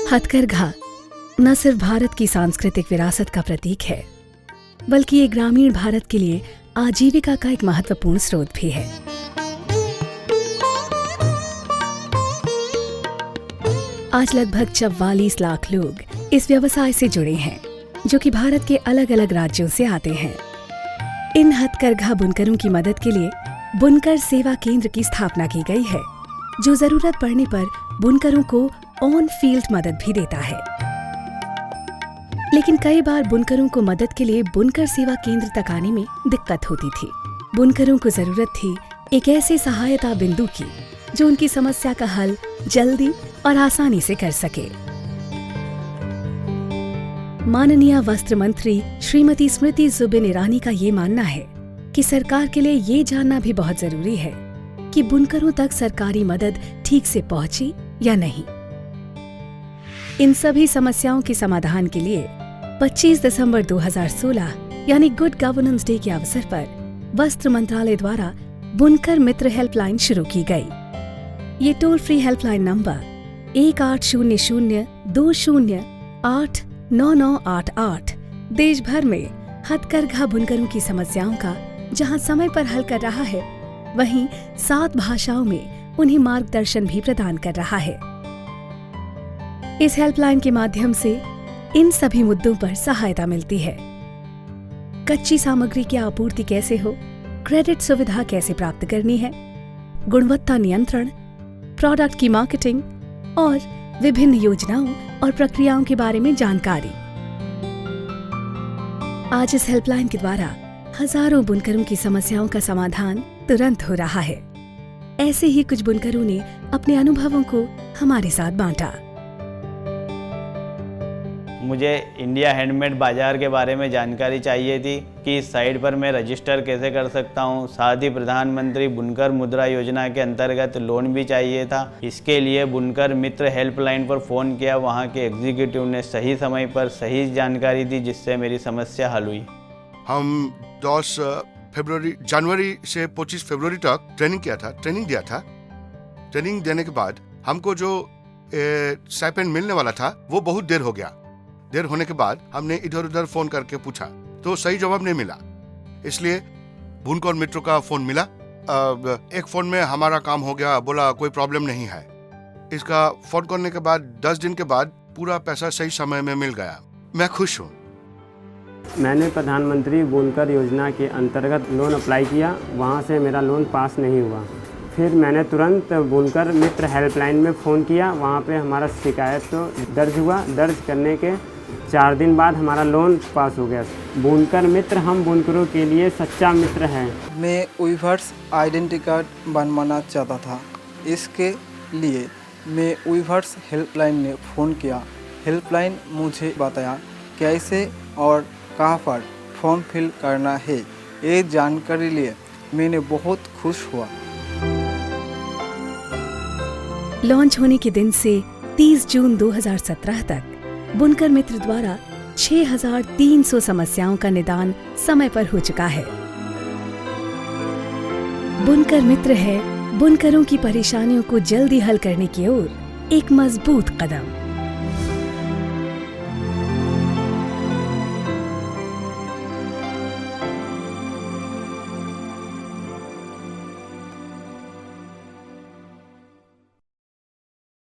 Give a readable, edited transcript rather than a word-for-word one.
हथकरघा न सिर्फ भारत की सांस्कृतिक विरासत का प्रतीक है, बल्कि ये ग्रामीण भारत के लिए आजीविका का एक महत्वपूर्ण स्रोत भी है। आज लगभग 44 लाख लोग इस व्यवसाय से जुड़े हैं, जो कि भारत के अलग अलग राज्यों से आते हैं। इन हथकरघा बुनकरों की मदद के लिए बुनकर सेवा केंद्र की स्थापना की गई है, जो जरूरत पड़ने पर बुनकरों को ऑन फील्ड मदद भी देता है। लेकिन कई बार बुनकरों को मदद के लिए बुनकर सेवा केंद्र तक आने में दिक्कत होती थी। बुनकरों को जरूरत थी एक ऐसे सहायता बिंदु की जो उनकी समस्या का हल जल्दी और आसानी से कर सके। माननीय वस्त्र मंत्री श्रीमती स्मृति जुबिन ईरानी का ये मानना है कि सरकार के लिए ये जानना भी बहुत जरूरी है कि बुनकरों तक सरकारी मदद ठीक से पहुंची या नहीं। इन सभी समस्याओं के समाधान के लिए 25 दिसंबर 2016 यानी गुड गवर्नेंस डे के अवसर पर वस्त्र मंत्रालय द्वारा बुनकर मित्र हेल्पलाइन शुरू की गई। ये टोल फ्री हेल्पलाइन नंबर 1800-20-89988 देश भर में हथकरघा बुनकरों की समस्याओं का जहां समय पर हल कर रहा है, वहीं 7 भाषाओं में उन्हें मार्गदर्शन भी प्रदान कर रहा है। इस हेल्पलाइन के माध्यम से इन सभी मुद्दों पर सहायता मिलती है। कच्ची सामग्री की आपूर्ति कैसे हो, क्रेडिट सुविधा कैसे प्राप्त करनी है, गुणवत्ता नियंत्रण, प्रोडक्ट की मार्केटिंग और विभिन्न योजनाओं और प्रक्रियाओं के बारे में जानकारी। आज इस हेल्पलाइन के द्वारा हजारों बुनकरों की समस्याओं का समाधान तुरंत हो रहा है। ऐसे ही कुछ बुनकरों ने अपने अनुभवों को हमारे साथ बांटा। मुझे इंडिया हैंडमेड बाज़ार के बारे में जानकारी चाहिए थी कि इस साइट पर मैं रजिस्टर कैसे कर सकता हूं। साथ ही प्रधानमंत्री बुनकर मुद्रा योजना के अंतर्गत लोन भी चाहिए था। इसके लिए बुनकर मित्र हेल्पलाइन पर फ़ोन किया। वहां के एग्जीक्यूटिव ने सही समय पर सही जानकारी दी, जिससे मेरी समस्या हल हुई। हम 10 जनवरी से 25 फरवरी तक ट्रेनिंग दिया था। ट्रेनिंग देने के बाद हमको जो स्टाइपेंड मिलने वाला था वो बहुत देर हो गया। देर होने के बाद हमने इधर उधर फोन करके पूछा तो सही जवाब नहीं मिला, इसलिए बुनकर मित्रों का फोन मिला। एक फोन में हमारा काम हो गया, बोला कोई प्रॉब्लम नहीं है। इसका फोन करने के बाद 10 दिन के बाद पूरा पैसा सही समय में मिल गया। मैं खुश हूँ। मैंने प्रधानमंत्री बुनकर योजना के अंतर्गत लोन अप्लाई किया, वहाँ से मेरा लोन पास नहीं हुआ। फिर मैंने तुरंत बुनकर मित्र हेल्पलाइन में फ़ोन किया। वहाँ पे हमारा शिकायत तो दर्ज हुआ। दर्ज करने के 4 दिन बाद हमारा लोन पास हो गया। बुनकर मित्र हम बुनकरों के लिए सच्चा मित्र हैं। मैं वीवर्स आइडेंटिटी कार्ड बनवाना चाहता था। इसके लिए मैं वीवर्स हेल्पलाइन में फ़ोन किया। हेल्पलाइन मुझे बताया कैसे और कहाँ पर फॉर्म फिल करना है। ये जानकारी लिए मैंने बहुत खुश हुआ। लॉन्च होने के दिन से 30 जून 2017 तक बुनकर मित्र द्वारा 6300 समस्याओं का निदान समय पर हो चुका है। बुनकर मित्र है बुनकरों की परेशानियों को जल्दी हल करने की ओर एक मजबूत कदम।